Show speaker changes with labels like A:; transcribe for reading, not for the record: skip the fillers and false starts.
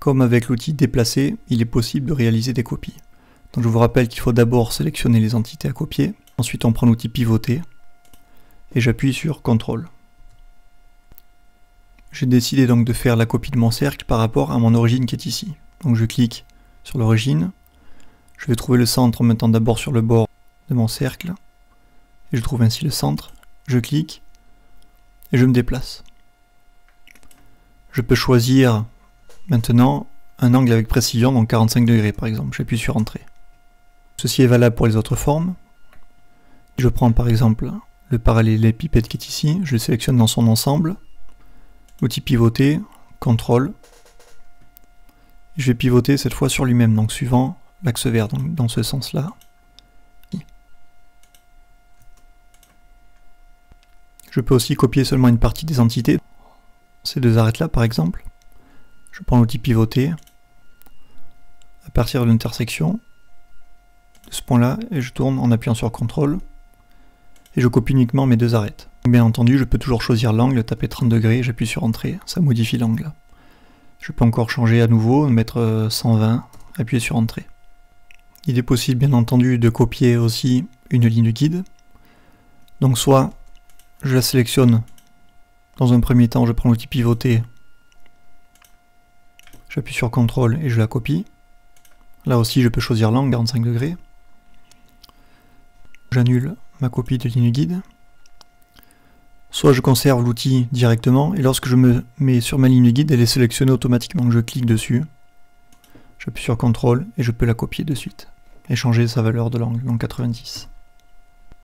A: Comme avec l'outil déplacer, il est possible de réaliser des copies. Donc je vous rappelle qu'il faut d'abord sélectionner les entités à copier, ensuite on prend l'outil pivoter, et j'appuie sur CTRL. J'ai décidé donc de faire la copie de mon cercle par rapport à mon origine qui est ici. Donc je clique sur l'origine, je vais trouver le centre en mettant d'abord sur le bord de mon cercle, et je trouve ainsi le centre, je clique, et je me déplace. Je peux choisir maintenant un angle avec précision, donc 45 degrés par exemple, j'appuie sur Entrée. Ceci est valable pour les autres formes. Je prends par exemple le parallélépipède qui est ici, je le sélectionne dans son ensemble, l'outil pivoter, CTRL, je vais pivoter cette fois sur lui-même, donc suivant l'axe vert, donc dans ce sens-là. Je peux aussi copier seulement une partie des entités, ces deux arêtes-là par exemple. Je prends l'outil pivoter, à partir de l'intersection, de ce point-là, et je tourne en appuyant sur CTRL, et je copie uniquement mes deux arêtes. Bien entendu, je peux toujours choisir l'angle, taper 30 degrés, j'appuie sur Entrée, ça modifie l'angle. Je peux encore changer à nouveau, mettre 120, appuyer sur Entrée. Il est possible bien entendu de copier aussi une ligne guide. Donc soit je la sélectionne, dans un premier temps je prends l'outil pivoter, j'appuie sur CTRL et je la copie. Là aussi je peux choisir l'angle, 45 degrés. J'annule ma copie de ligne guide. Soit je conserve l'outil directement, et lorsque je me mets sur ma ligne guide, elle est sélectionnée automatiquement. Je clique dessus, j'appuie sur CTRL et je peux la copier de suite, et changer sa valeur de l'angle, donc 90.